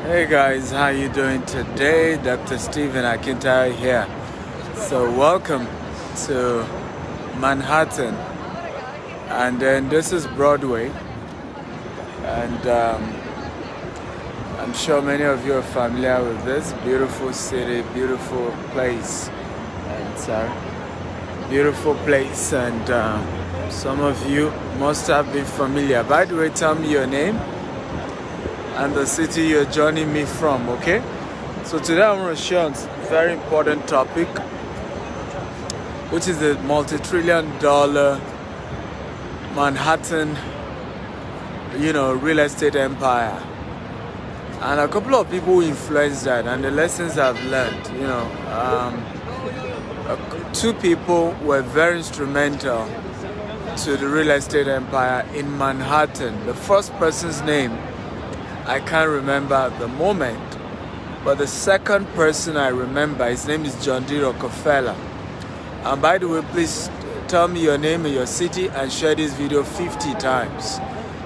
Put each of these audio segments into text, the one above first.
Hey guys, how you doing today? Dr. Stephen Akintayo here. So welcome to Manhattan, and then this is Broadway, and I'm sure many of you are familiar with this beautiful city, beautiful place, and some of you must have been familiar. By the way, tell me your name and the city you're joining me from, okay? So today I'm going to share a very important topic, which is the multi-trillion-dollar Manhattan, real estate empire. And a couple of people who influenced that and the lessons I've learned, two people were very instrumental to the real estate empire in Manhattan. The first person's name I can't remember at the moment, but the second person I remember, his name is John D. Rockefeller. And by the way, please tell me your name and your city and share this video 50 times.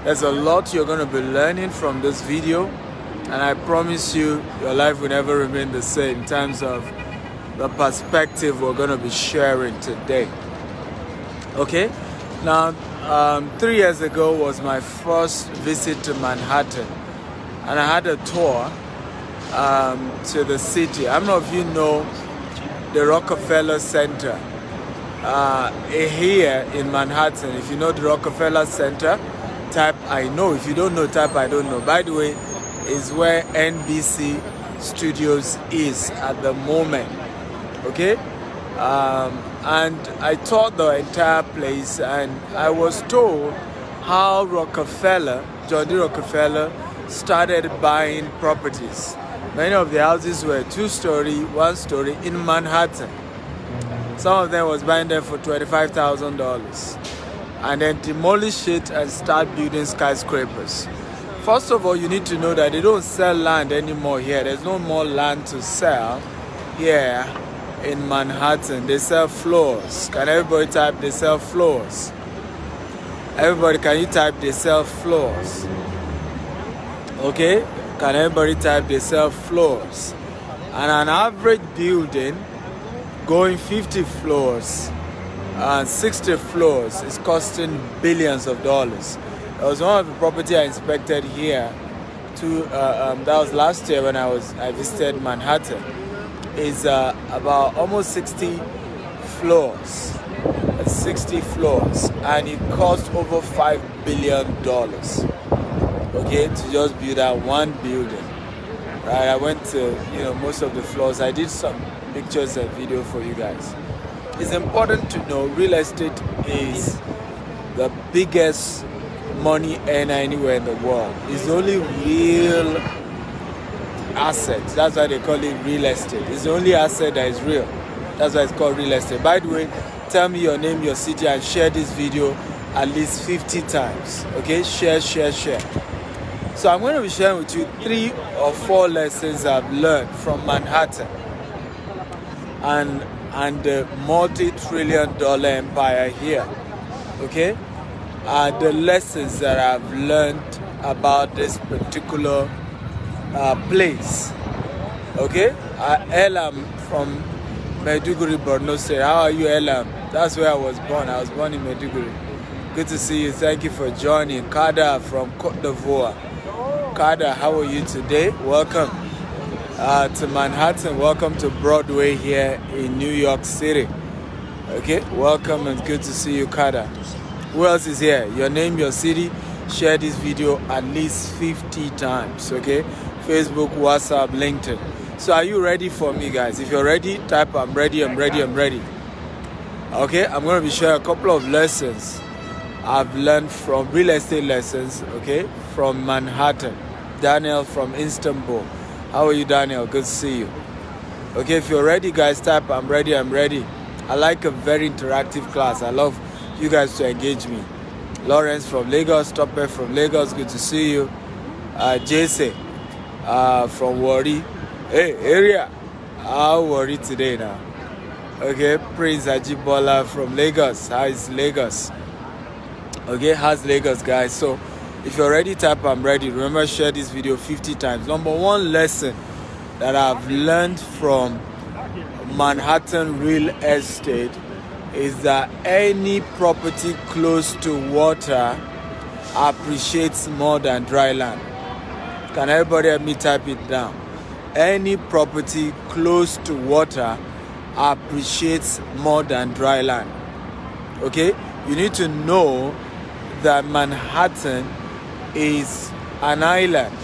There's a lot you're going to be learning from this video, and I promise you, your life will never remain the same in terms of the perspective we're going to be sharing today. Okay? Now, 3 years ago was my first visit to Manhattan. And I had a tour to the city. I don't know if you know the Rockefeller Center here in Manhattan. If you know the Rockefeller Center, type I know. If you don't know, type I don't know. By the way, is where NBC Studios is at the moment. Okay? And I toured the entire place, and I was told how John D. Rockefeller, started buying properties. Many of the houses were 2-story, 1-story in Manhattan. Some of them was buying them for $25,000 and then demolish it and start building skyscrapers. First of all, you need to know that they don't sell land anymore here. There's no more land to sell here in Manhattan. They sell floors. Can everybody type they sell floors? Everybody, can you type they sell floors? Okay, can everybody type they sell floors? And an average building going 50 floors and 60 floors is costing billions of dollars. That was one of the property I inspected here. That was last year when I visited Manhattan. Is about almost 60 floors. 60 floors, and it cost over $5 billion. Okay, to just build that one building. Right, I went to most of the floors. I did some pictures and video for you guys. It's important to know real estate is the biggest money earner anywhere in the world. It's the only real asset. That's why they call it real estate. It's the only asset that is real. That's why it's called real estate. By the way, tell me your name, your city, and share this video at least 50 times. Okay, share. So I'm going to be sharing with you 3 or 4 lessons I've learned from Manhattan and the multi-trillion-dollar empire here. Okay, the lessons that I've learned about this particular place. Okay, Elam from Maiduguri, Borno State. How are you, Elam? That's where I was born. I was born in Maiduguri. Good to see you. Thank you for joining. Kada from Côte d'Ivoire. Kada, how are you today? Welcome to Manhattan. Welcome to Broadway here in New York City. Okay, welcome and good to see you, Kada. Who else is here? Your name, your city. Share this video at least 50 times. Okay, Facebook, WhatsApp, LinkedIn. So are you ready for me, guys? If you're ready, type I'm ready. Okay, I'm going to be sharing a couple of lessons I've learned from real estate lessons, okay, from Manhattan. Daniel from Istanbul. How are you, Daniel? Good to see you. Okay, if you're ready, guys, type I'm ready. I like a very interactive class. I love you guys to engage me. Lawrence from Lagos, Topper from Lagos, good to see you. Jesse from Warri. Hey, area. How Warri today now? Okay, Prince Ajibola from Lagos. How is Lagos? Okay, how's Lagos, guys? So If you're ready, type I'm ready. Remember, share this video 50 times. Number one lesson that I've learned from Manhattan real estate is that any property close to water appreciates more than dry land. Can everybody help me type it down? Any property close to water appreciates more than dry land. Okay? You need to know that Manhattan is an island.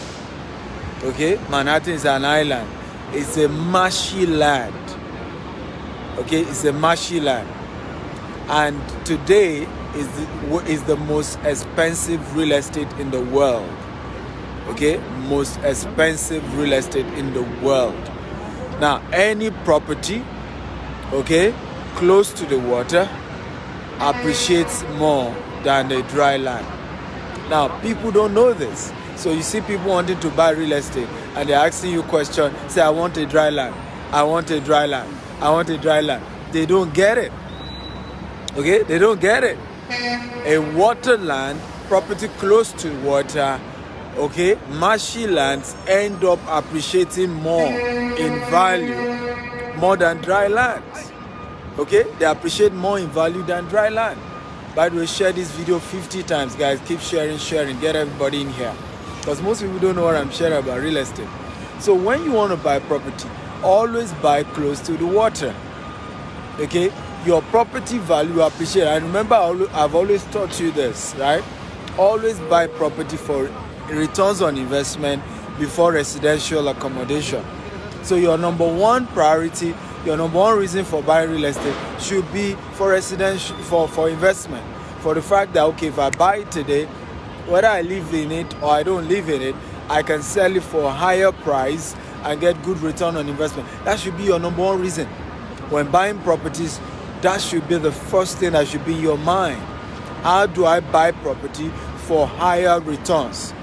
Okay? Manhattan is an island. It's a marshy land. Okay? It's a marshy land. And today is the most expensive real estate in the world. Okay? Most expensive real estate in the world. Now, any property, okay, close to the water appreciates more than the dry land. Now, people don't know this. So you see people wanting to buy real estate and they're asking you questions. Say, I want a dry land. I want a dry land. I want a dry land. They don't get it. Okay? They don't get it. A water land, property close to water, okay, marshy lands end up appreciating more in value, more than dry lands. Okay? They appreciate more in value than dry land. By the way, share this video 50 times, guys. Keep sharing, get everybody in here. Because most people don't know what I'm sharing about real estate. So when you want to buy property, always buy close to the water. Okay? Your property value appreciate. And remember, I've always taught you this, right? Always buy property for returns on investment before residential accommodation. So your number one priority, your number one reason for buying real estate should be for residential, for investment. For the fact that, okay, if I buy it today, whether I live in it or I don't live in it, I can sell it for a higher price and get good return on investment. That should be your number one reason. When buying properties, that should be the first thing that should be in your mind. How do I buy property for higher returns?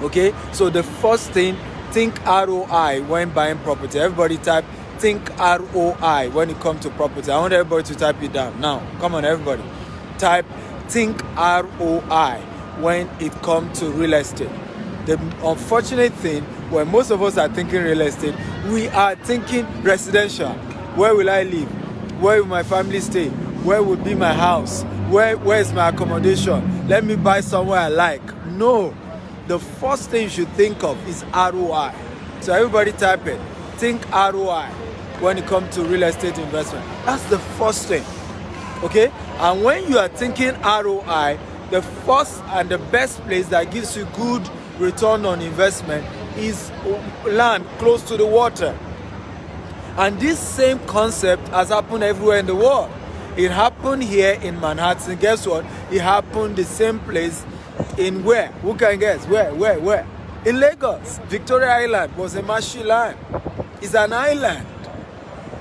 Okay, so the first thing, think ROI when buying property. Everybody type think ROI when it comes to property. I want everybody to type it down. Now, come on everybody. Type think ROI when it comes to real estate. The unfortunate thing, when most of us are thinking real estate, we are thinking residential. Where will I live? Where will my family stay? Where will be my house? Where is my accommodation? Let me buy somewhere I like. No. The first thing you should think of is ROI. So everybody type it. Think ROI when it comes to real estate investment. That's the first thing. Okay? And when you are thinking ROI, the first and the best place that gives you good return on investment is land close to the water. And this same concept has happened everywhere in the world. It happened here in Manhattan. Guess what? It happened the same place in where? Who can guess? Where? In Lagos. Victoria Island was a marshy land. It's an island.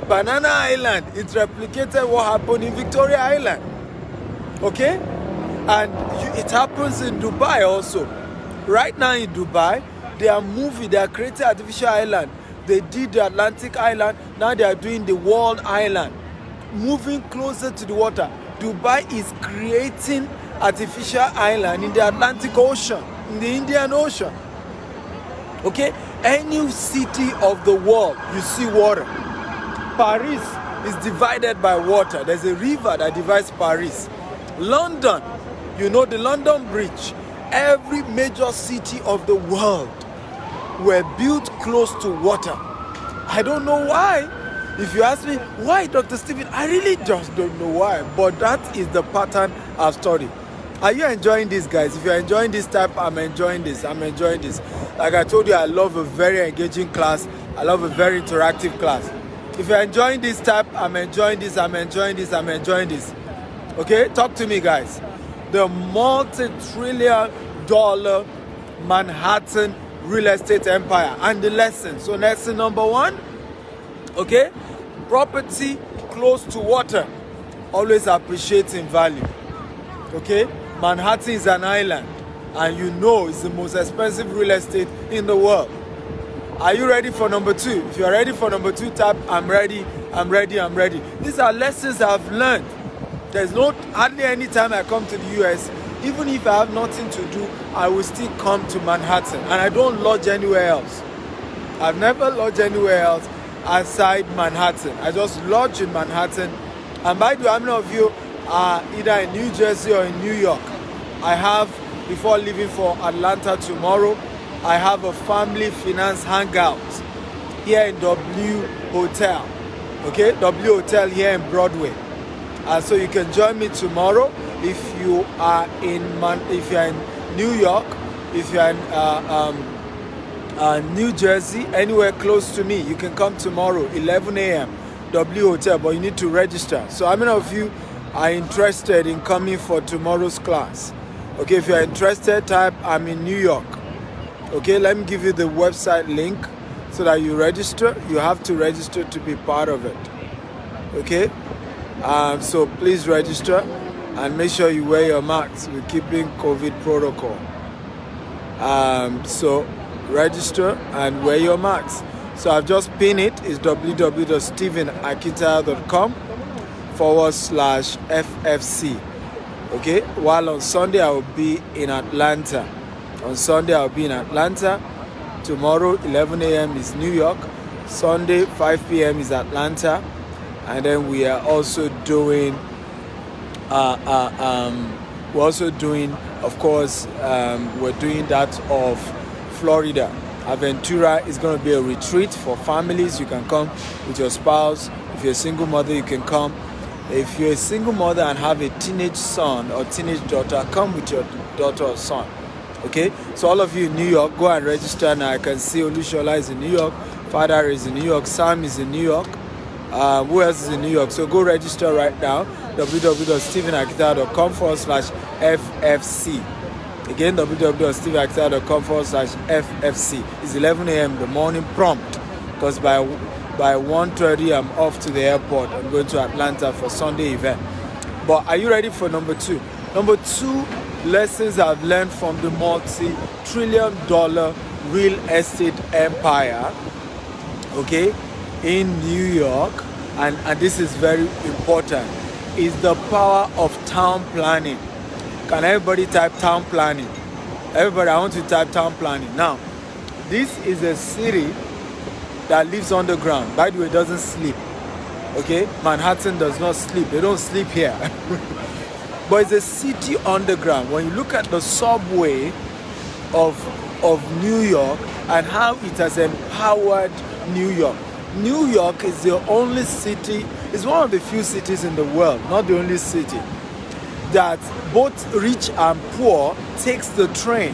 Banana Island. It replicated what happened in Victoria Island. Okay? And it happens in Dubai also. Right now in Dubai, they are creating artificial island. They did the Atlantic Island. Now they are doing the World Island. Moving closer to the water. Dubai is creating artificial island in the Atlantic Ocean, in the Indian Ocean. Okay? Any city of the world, you see water. Paris is divided by water. There's a river that divides Paris. London, you know the London Bridge. Every major city of the world were built close to water. I don't know why. If you ask me, why, Dr. Stephen? I really just don't know why. But that is the pattern I've studied. Are you enjoying this, guys? If you're enjoying this type, I'm enjoying this. Like I told you, I love a very engaging class. I love a very interactive class. If you're enjoying this type, I'm enjoying this. Okay? Talk to me, guys. The multi-trillion dollar Manhattan real estate empire and the lesson. So lesson number one, okay? Property close to water always appreciates in value. Okay? Manhattan is an island and you know it's the most expensive real estate in the world. Are you ready for number two? If you're ready for number two, tap I'm ready. These are lessons I've learned. There's hardly any time I come to the US Even if I have nothing to do, I will still come to Manhattan, and I don't lodge anywhere else. I've never lodged anywhere else aside Manhattan. I just lodge in Manhattan. And by the way, how many of you are either in New Jersey or in New York? I have, before leaving for Atlanta tomorrow, I have a family finance hangout here in W Hotel. Okay, W Hotel here in Broadway. So you can join me tomorrow if you are in New York, if you are in New Jersey, anywhere close to me. You can come tomorrow, 11 a.m. W Hotel, but you need to register. So how many of you are interested in coming for tomorrow's class? Okay, if you are interested, type I'm in New York. Okay, let me give you the website link so that you register. You have to register to be part of it. Okay, so please register and make sure you wear your masks. We're keeping COVID protocol. So register and wear your masks. So I've just pinned it. It's www.stephenakita.com/FFC. Okay, while on Sunday I will be in Atlanta. On Sunday I'll be in Atlanta. Tomorrow 11 a.m. is New York. Sunday 5 p.m. is Atlanta. And then we are also doing of course, we're doing that of Florida. Aventura is going to be a retreat for families. You can come with your spouse. If you're a single mother, you can come. If you're a single mother and have a teenage son or teenage daughter, come with your daughter or son. Okay? So all of you in New York, go and register now. I can see Olushola is in New York. Father is in New York. Sam is in New York. Who else is in New York? So go register right now. www.stephenakita.com/FFC. Again, www.stephenakita.com/FFC. It's 11 a.m. the morning prompt, because by 1:30 I'm off to the airport. I'm going to Atlanta for Sunday event. But are you ready for number 2? Number 2 lessons I've learned from the multi-trillion-dollar real estate empire, okay, in New York, and this is very important, is the power of town planning. Can everybody type town planning? Everybody, I want to type town planning. Now, this is a city that lives underground. By the way, it doesn't sleep. Okay? Manhattan does not sleep. They don't sleep here. But it's a city underground. When you look at the subway of New York and how it has empowered New York. New York is the only city, it's one of the few cities in the world, not the only city, that both rich and poor takes the train.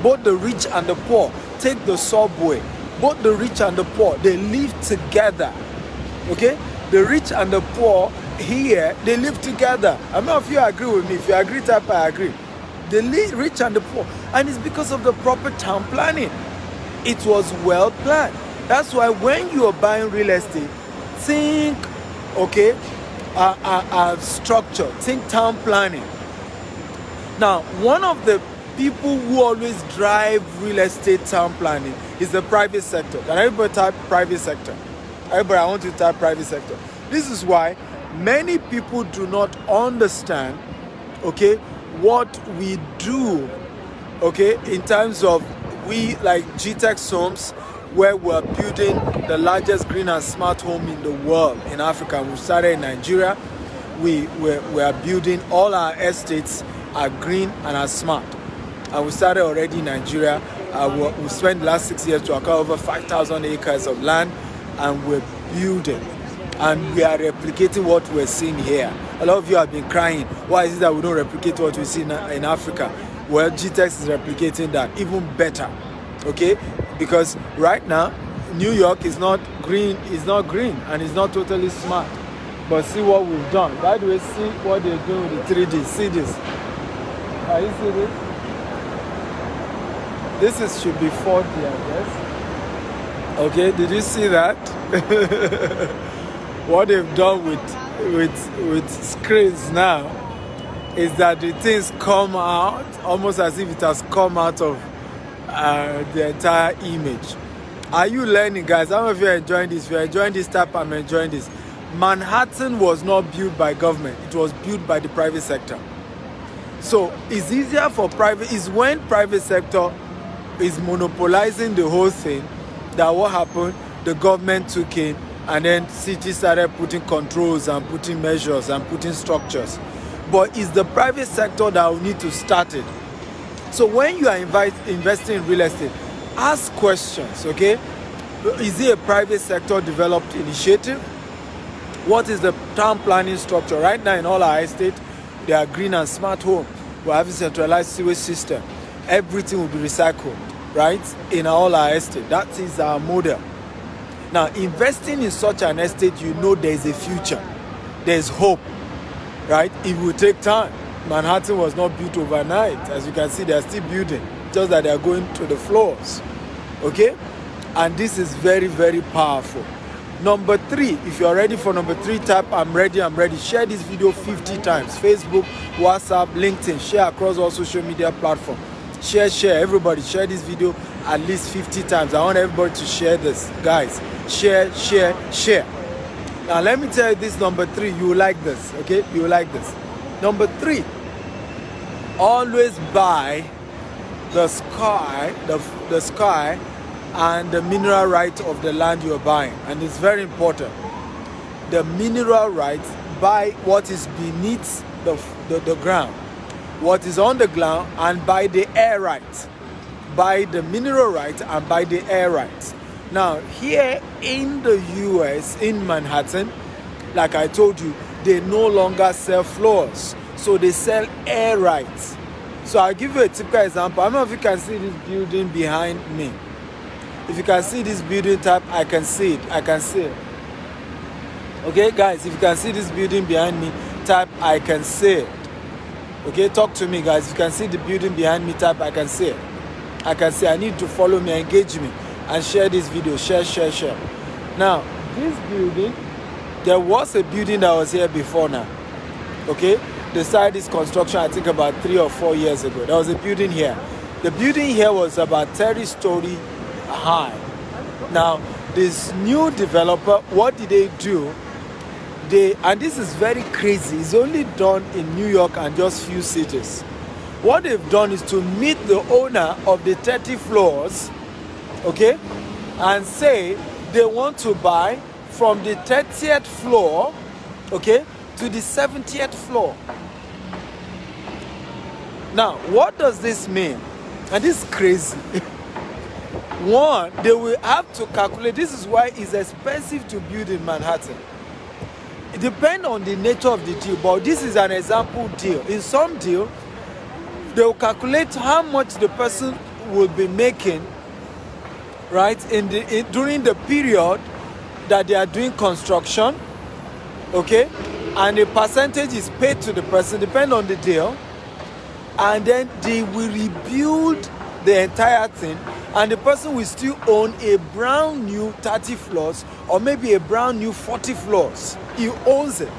Both the rich and the poor take the subway. Both the rich and the poor, they live together. Okay? The rich and the poor here, they live together. How many of you agree with me? If you agree, type I agree. The rich and the poor. And it's because of the proper town planning. It was well planned. That's why when you are buying real estate, think, okay, structure, think town planning. Now, one of the people who always drive real estate town planning is the private sector. Can everybody type private sector? Everybody, I want to type private sector. This is why many people do not understand, okay, what we do, okay, in terms of we like GTEX homes, where we're building the largest green and smart home in the world in Africa. We started in Nigeria. We are building, all our estates are green and are smart. And we started already in Nigeria. We spent the last 6 years to acquire over 5,000 acres of land, and we're building. And we are replicating what we're seeing here. A lot of you have been crying, why is it that we don't replicate what we see in Africa? Well, GTEX is replicating that even better. Okay? Because right now, New York is not green, and it's not totally smart. But see what we've done. By the way, see what they're doing with the 3D. See this. You see this? This should be 4D, I guess. Okay, did you see that? What they've done with screens now is that the things come out almost as if it has come out of the entire image. Are you learning, guys? How many of you are enjoying this? If you're enjoying this type, I'm enjoying this. Manhattan was not built by government. It was built by the private sector. So it's easier for private, is when private sector is monopolizing the whole thing, that what happened, the government took in, and then cities started putting controls and putting measures and putting structures. But it's the private sector that will need to start it. So when you are investing in real estate, ask questions, okay? Is it a private sector developed initiative? What is the town planning structure? Right now in all our estates, they are green and smart home. We have a centralized sewage system. Everything will be recycled, right? In all our estate. That is our model. Now, investing in such an estate, you know there is a future. There is hope, right? It will take time. Manhattan was not built overnight. As you can see, they are still building. Just that they are going to the floors, okay? And this is very, very powerful. Number 3, if you are ready for number 3, type I'm ready, I'm ready. Share this video 50 times. Facebook, WhatsApp, LinkedIn. Share across all social media platforms. Share. Everybody share this video at least 50 times. I want everybody to share this. Guys, share. Now, let me tell you this number 3. You will like this, okay? You will like this. Number 3, always buy the sky, the sky and the mineral right of the land you are buying. And it's very important. The mineral rights, buy what is beneath the ground, what is on the ground, and buy the air rights. Buy the mineral rights and buy the air rights. Now, here in the US, in Manhattan, like I told you, they no longer sell floors. So they sell air rights. So I'll give you a typical example. I don't know if you can see this building behind me. If you can see this building type, I can see it. I can see it. Okay, guys, if you can see this building behind me, type I can see it. Okay, talk to me, guys. If you can see the building behind me, type I can see it. I can see. I need to follow me, engage me, and share this video. Share. Now, this building, there was a building that was here before now. Okay, they started this construction, I think, about 3 or 4 years ago. There was a building here. The building here was about 30-story high. Now, this new developer, what did they do? And this is very crazy. It's only done in New York and just few cities. What they've done is to meet the owner of the 30 floors, okay, and say they want to buy from the 30th floor, okay, to the 70th floor. Now, what does this mean? And this is crazy. One, they will have to calculate. This is why it's expensive to build in Manhattan. It depends on the nature of the deal, but this is an example deal. In some deal, they will calculate how much the person will be making, right, during the period that they are doing construction, okay, and a percentage is paid to the person, depending on the deal, and then they will rebuild the entire thing, and the person will still own a brand new 30 floors or maybe a brand new 40 floors. He owns it.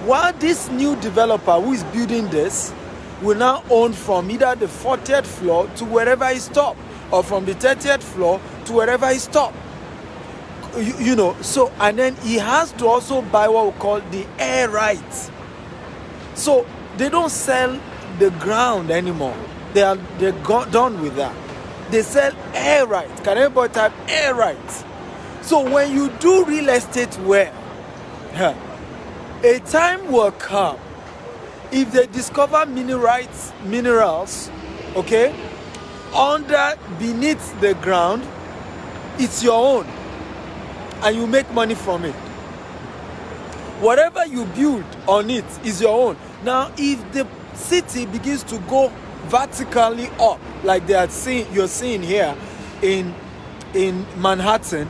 While this new developer who is building this will now own from either the 40th floor to wherever he stopped, or from the 30th floor to wherever he stopped. You know, so, and then he has to also buy what we call the air rights. So they don't sell the ground anymore. They're done with that. They sell air rights. Can everybody type air rights? So when you do real estate well, a time will come, if they discover minerals, okay, beneath the ground, it's your own, and you make money from it. Whatever you build on it is your own. Now, if the city begins to go vertically up, like you're seeing here in Manhattan,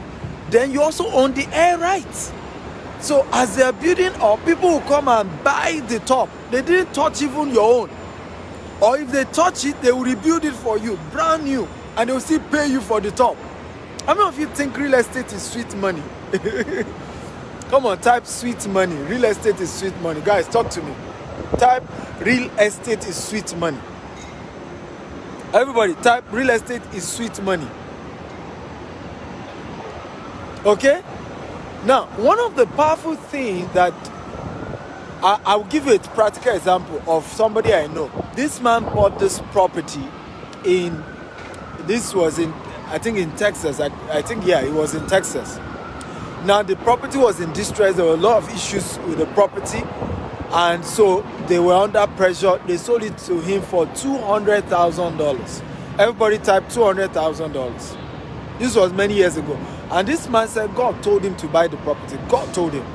then you also own the air rights. So as they're building up, people will come and buy the top. They didn't touch even your own. Or if they touch it, they will rebuild it for you, brand new, and they will still pay you for the top. How many of you think real estate is sweet money? Come on, type sweet money. Real estate is sweet money. Guys, talk to me. Type real estate is sweet money. Everybody, type real estate is sweet money. Okay? Now, one of the powerful things that I'll give you a practical example of somebody I know. This man bought this property this was in, I think in Texas. I think, yeah, it was in Texas. Now the property was in distress. There were a lot of issues with the property. And so they were under pressure. They sold it to him for $200,000. Everybody typed $200,000. This was many years ago. And this man said God told him to buy the property. God told him.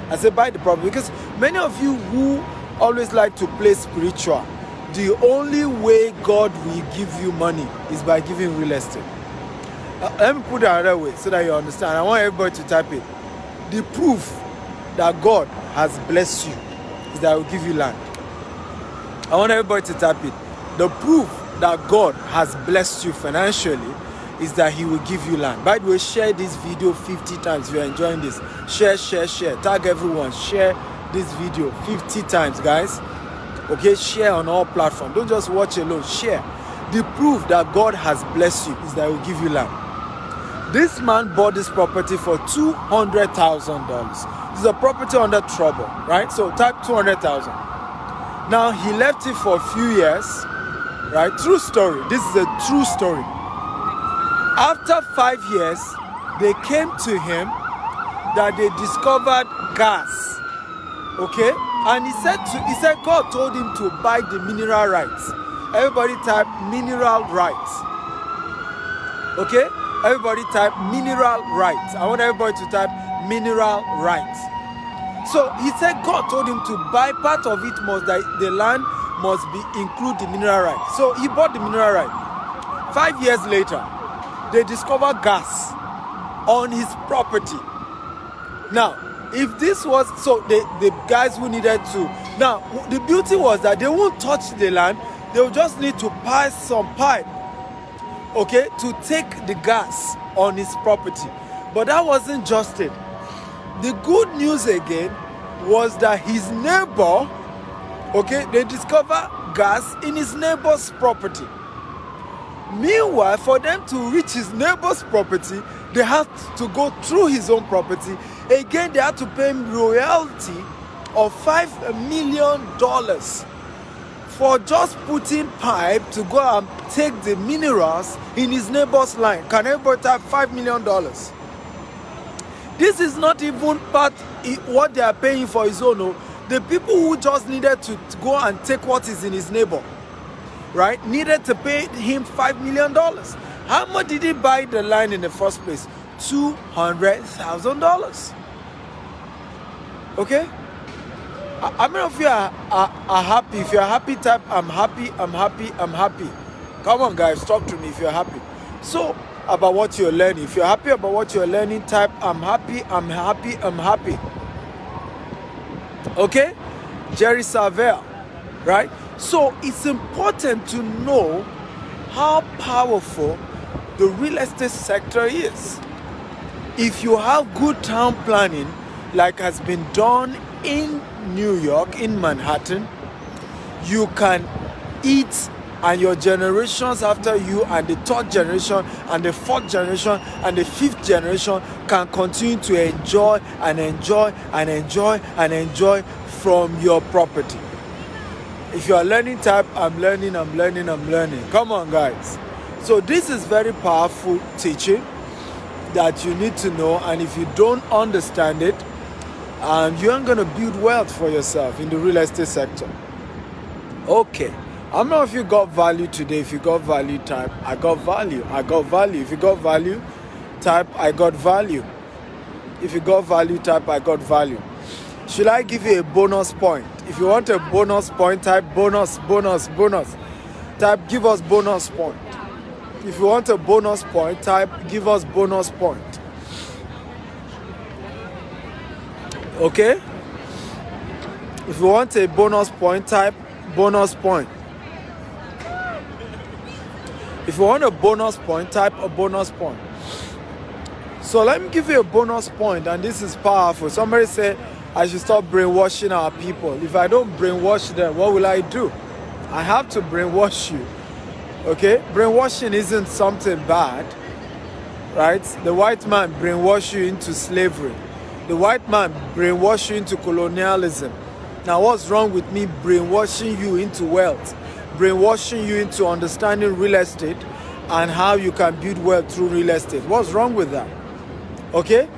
I said buy the property. Because many of you who always like to play spiritual, the only way God will give you money is by giving real estate. Let me put it another way so that you understand. I want everybody to type it. The proof that God has blessed you is that He will give you land. I want everybody to type it. The proof that God has blessed you financially is that He will give you land. By the way, share this video 50 times if you're enjoying this. Share. Tag everyone. Share this video 50 times, guys. Okay, share on all platforms. Don't just watch alone. Share. The proof that God has blessed you is that He will give you land. This man bought this property for $200,000. This is a property under trouble, right? So type 200,000. Now he left it for a few years, right? True story. This is a true story. After 5 years, they came to him that they discovered gas. Okay? And he said God told him to buy the mineral rights. Everybody type mineral rights. Okay? Everybody type mineral rights. I want everybody to type mineral rights. So he said God told him to buy part of it, the land must include the mineral rights. So he bought the mineral right. 5 years later, they discovered gas on his property. Now, if this was, so the guys who needed to, now the beauty was that they won't touch the land, they will just need to pass some pipe, okay, to take the gas on his property. But that wasn't just it. The good news again was that his neighbor, okay, they discovered gas in his neighbor's property. Meanwhile, for them to reach his neighbor's property, they had to go through his own property. Again, they had to pay him royalty of $5 million for just putting pipe to go and take the minerals in his neighbor's line. Can everybody type $5 million? This is not even part what they are paying for his own. No. The people who just needed to go and take what is in his neighbor, right, needed to pay him $5 million. How much did he buy the line in the first place? $200,000. Okay? How many of you are happy? If you're happy, type I'm happy, I'm happy, I'm happy. Come on, guys, talk to me if you're happy. So, about what you're learning. If you're happy about what you're learning, type I'm happy, I'm happy, I'm happy. Okay? Jerry Savelle, right? So it's important to know how powerful the real estate sector is. If you have good town planning, like has been done in New York, in Manhattan, you can eat, and your generations after you, and the third generation, and the fourth generation, and the fifth generation can continue to enjoy and enjoy and enjoy and enjoy from your property. If you are learning, type I'm learning, I'm learning, I'm learning. Come on, guys. So this is very powerful teaching that you need to know, and if you don't understand it, you aren't going to build wealth for yourself in the real estate sector. Okay. I don't know if you got value today. If you got value, type I got value. I got value. If you got value, type I got value. If you got value, type I got value. Should I give you a bonus point? If you want a bonus point, type bonus. Type give us bonus point. If you want a bonus point, type give us bonus point. Okay? If you want a bonus point, type bonus point. If you want a bonus point, type a bonus point. So let me give you a bonus point, and this is powerful. Somebody said I should stop brainwashing our people. If I don't brainwash them, what will I do? I have to brainwash you. Okay? Brainwashing isn't something bad, right? The white man brainwashed you into slavery. The white man brainwashed you into colonialism. Now, what's wrong with me brainwashing you into wealth, brainwashing you into understanding real estate and how you can build wealth through real estate? What's wrong with that? Okay?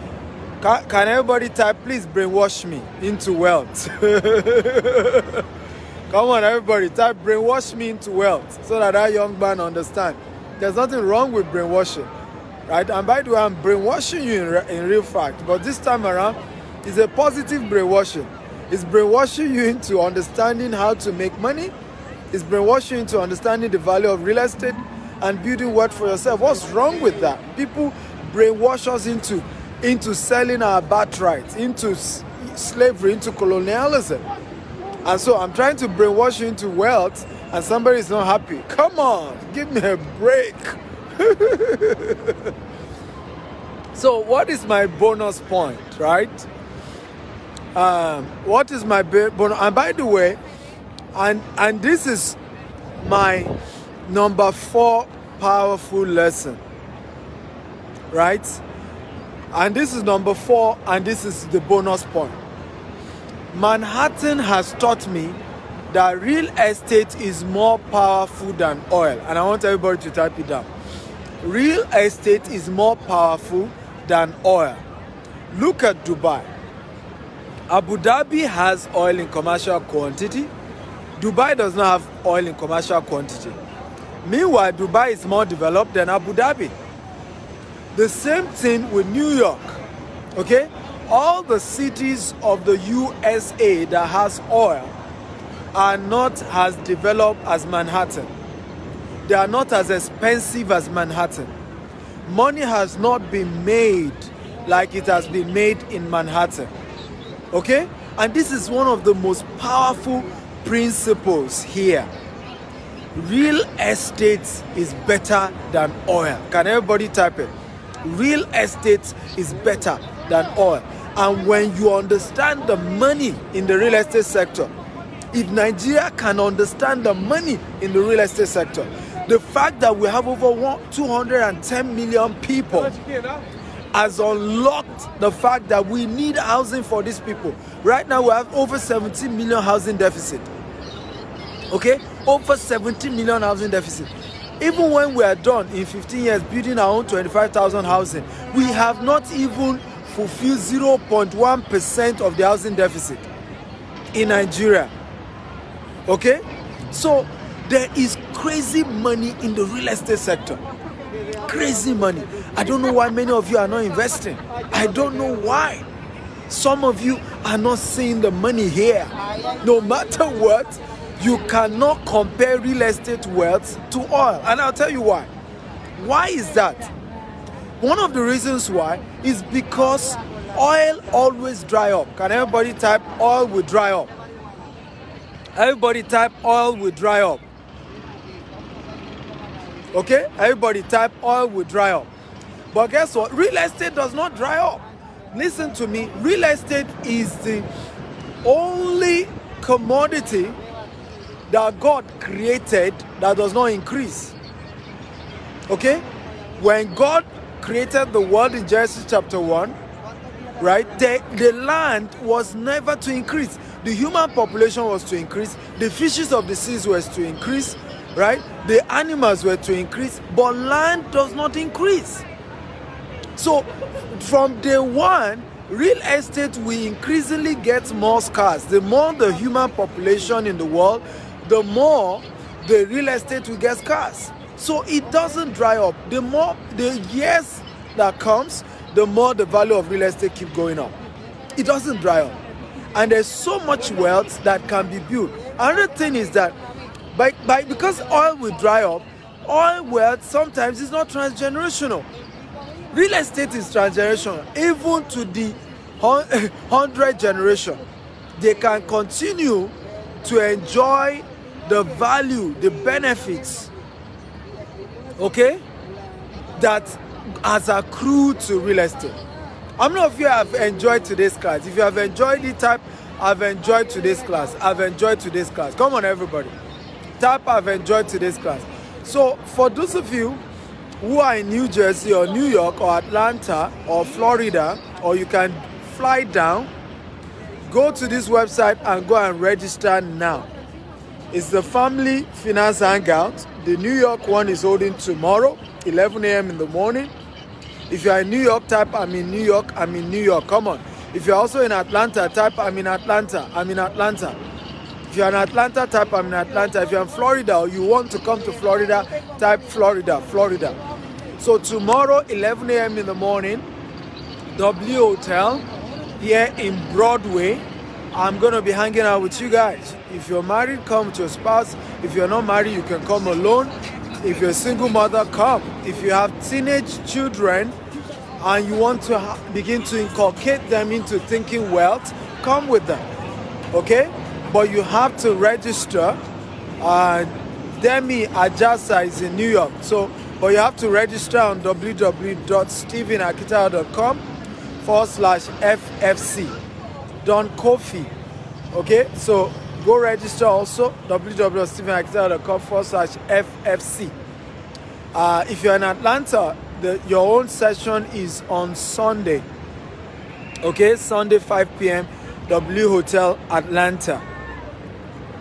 Can everybody type, please brainwash me into wealth? Come on, everybody, type brainwash me into wealth so that young man understand. There's nothing wrong with brainwashing, right? And by the way, I'm brainwashing you in real fact, but this time around, it's a positive brainwashing. It's brainwashing you into understanding how to make money. It's brainwashing you into understanding the value of real estate and building wealth for yourself. What's wrong with that? People brainwash us into selling our birthright, into slavery, into colonialism. And so I'm trying to brainwash you into wealth and somebody is not happy. Come on, give me a break. So what is my bonus point, right? What is my bonus? And by the way, and this is my number 4 powerful lesson, right? And this is number 4, and this is the bonus point. Manhattan has taught me that real estate is more powerful than oil. And I want everybody to type it down. Real estate is more powerful than oil. Look at Dubai. Abu Dhabi has oil in commercial quantity. Dubai does not have oil in commercial quantity. Meanwhile, Dubai is more developed than Abu Dhabi. The same thing with New York, okay? All the cities of the USA that has oil are not as developed as Manhattan. They are not as expensive as Manhattan. Money has not been made like it has been made in Manhattan, okay? And this is one of the most powerful principles here. Real estate is better than oil. Can everybody type it? Real estate is better than oil. And when you understand the money in the real estate sector, if Nigeria can understand the money in the real estate sector, the fact that we have over 210 million people has unlocked the fact that we need housing for these people. Right now we have over 17 million housing deficit. Okay? Over 17 million housing deficit. Even when we are done in 15 years building our own 25,000 housing, we have not even fulfilled 0.1% of the housing deficit in Nigeria. Okay? So there is crazy money in the real estate sector. Crazy money. I don't know why many of you are not investing. I don't know why. Some of you are not seeing the money here. No matter what, you cannot compare real estate wealth to oil. And I'll tell you why. Why is that? One of the reasons why is because oil always dry up. Can everybody type oil will dry up? Everybody type oil will dry up. Okay? Everybody type oil will dry up. But guess what? Real estate does not dry up. Listen to me. Real estate is the only commodity that God created that does not increase. Okay? When God created the world in Genesis chapter 1, right, the land was never to increase. The human population was to increase. The fishes of the seas were to increase, right? The animals were to increase, but land does not increase. So from day one, real estate will increasingly get more scarce. The more the human population in the world, the more the real estate will get scarce. So it doesn't dry up. The more the years that comes, the more the value of real estate keep going up. It doesn't dry up. And there's so much wealth that can be built. Another thing is that because oil will dry up, oil wealth sometimes is not transgenerational. Real estate is transgenerational. Even to the 100th generation, they can continue to enjoy the value, the benefits, okay, that has accrued to real estate. How many of you have enjoyed today's class? If you have enjoyed it, type, I've enjoyed today's class. I've enjoyed today's class. Come on, everybody. Type, I've enjoyed today's class. So, for those of you who are in New Jersey or New York or Atlanta or Florida, or you can fly down, go to this website and go and register now. It's the Family Finance Hangout. The New York one is holding tomorrow, 11 a.m. in the morning. If you're in New York, type I'm in New York, I'm in New York. Come on. If you're also in Atlanta, type I'm in Atlanta, I'm in Atlanta. If you're in Atlanta, type I'm in Atlanta. If you're in Florida or you want to come to Florida, type Florida, Florida. So tomorrow, 11 a.m. in the morning, W Hotel here in Broadway. I'm going to be hanging out with you guys. If you're married, come with your spouse. If you're not married, you can come alone. If you're a single mother, come. If you have teenage children and you want to begin to inculcate them into thinking wealth, come with them. Okay? But you have to register. Demi Ajasa is in New York. But you have to register on www.stephenakitao.com/FFC. Don Kofi. Okay, so go register also, www.stephenakitao.com/FFC. If you're in Atlanta, your own session is on Sunday. Okay, Sunday 5 p.m. W Hotel Atlanta.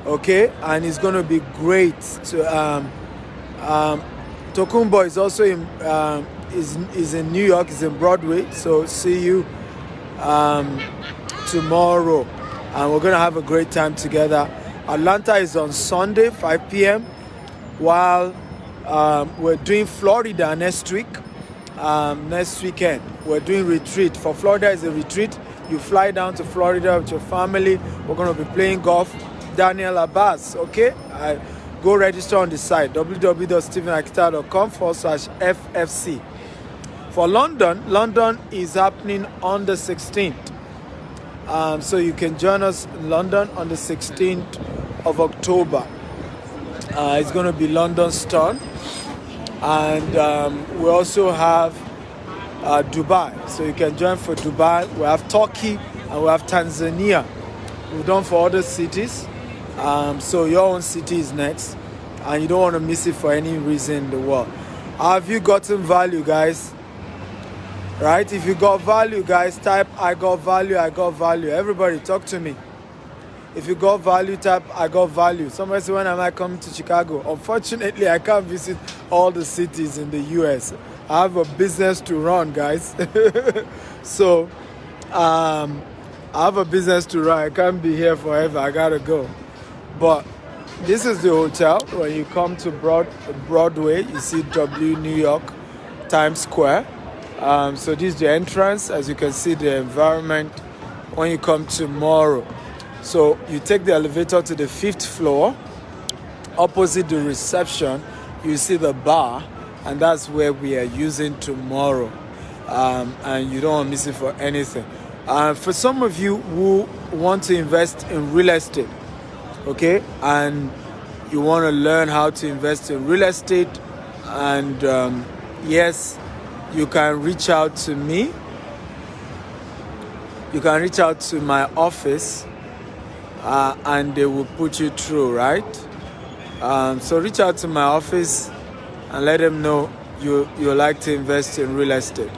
Okay, and it's going to be great. Tokumbo is also is in New York, is in Broadway. So see you tomorrow, and we're gonna have a great time together. Atlanta is on Sunday 5 p.m. while we're doing Florida next weekend. We're doing retreat. For Florida is a retreat. You fly down to Florida with your family. We're gonna be playing golf. Daniel Abbas, okay? Go register on the site www.stephenakitao.com/FFC. For London is happening on the 16th. So you can join us in London on the 16th of October. It's going to be London Stone. And we also have Dubai. So you can join for Dubai. We have Turkey and we have Tanzania. We've done for other cities. So your own city is next. And you don't want to miss it for any reason in the world. Have you gotten value, guys? Right? If you got value, guys, type I got value, I got value. Everybody, talk to me. If you got value, type I got value. Somebody said, when am I coming to Chicago? Unfortunately, I can't visit all the cities in the US. I have a business to run, guys. So, I have a business to run. I can't be here forever. I gotta go. But this is the hotel. When you come to Broadway, you see W New York, Times Square. So this is the entrance. As you can see, the environment when you come tomorrow. So you take the elevator to the 5th floor. Opposite the reception, you see the bar, and that's where we are using tomorrow. And you don't want to miss it for anything. For some of you who want to invest in real estate, okay, and you want to learn how to invest in real estate, and yes, you can reach out to me. You can reach out to my office, and they will put you through, right? So reach out to my office and let them know you like to invest in real estate.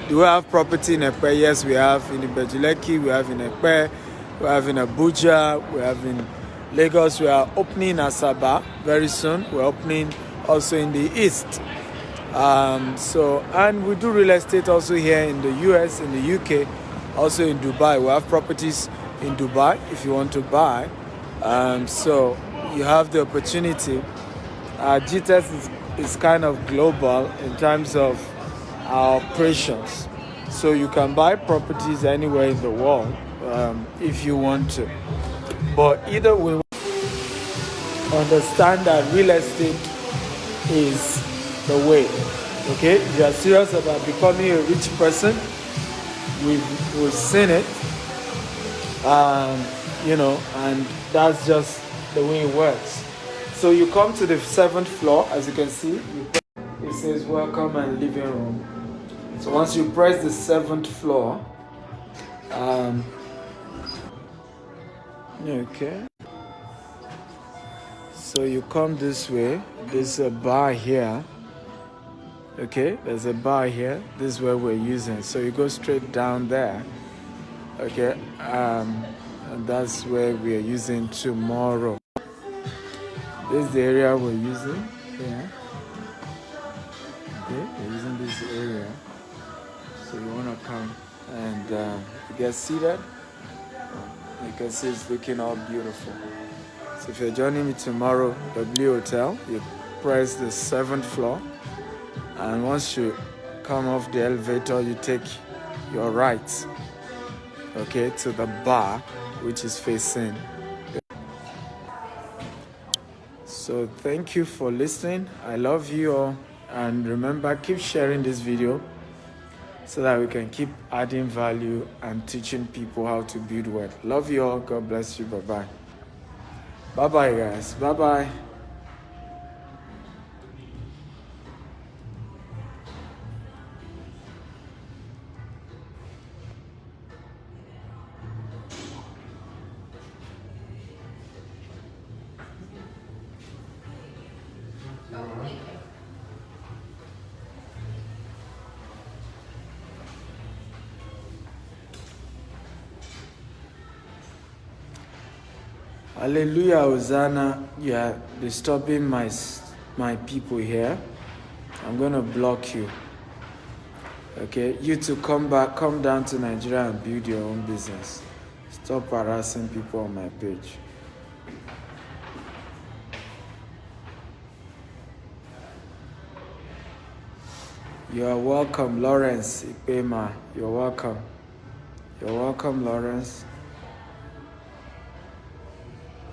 Do we have property in Ekpe? Yes, we have in Ibejuleki, we have in Ekpe, we have in Abuja, we have in Lagos. We are opening Asaba very soon. We're opening also in the East. And we do real estate also here in the US, in the UK, also in Dubai. We have properties in Dubai if you want to buy. So you have the opportunity. GTES is kind of global in terms of our operations. So you can buy properties anywhere in the world if you want to. But either way, understand that real estate is the way. Okay, if you are serious about becoming a rich person, we've seen it. And that's just the way it works. So you come to the 7th floor, as you can see, it says welcome and living room. So once you press the 7th floor, okay. So you come this way. There's a bar here. Okay, there's a bar here. This is where we're using. So you go straight down there. Okay, and that's where we are using tomorrow. This is the area we're using. Yeah. Okay, we're using this area. So you want to come and get seated. You can see it's looking all beautiful. So if you're joining me tomorrow, W Hotel, you press the 7th floor, and once you come off the elevator, you take your right, okay, to the bar, which is facing. So thank you for listening. I love you all, and remember, keep sharing this video so that we can keep adding value and teaching people how to build wealth. Love you all. God bless you. Bye-bye. Bye-bye, guys. Bye-bye. Hallelujah, Hosanna. You are disturbing my people here. I'm going to block you. Okay, you to come down to Nigeria and build your own business. Stop harassing people on my page. You are welcome, Lawrence Ipema. You're welcome. You're welcome, Lawrence.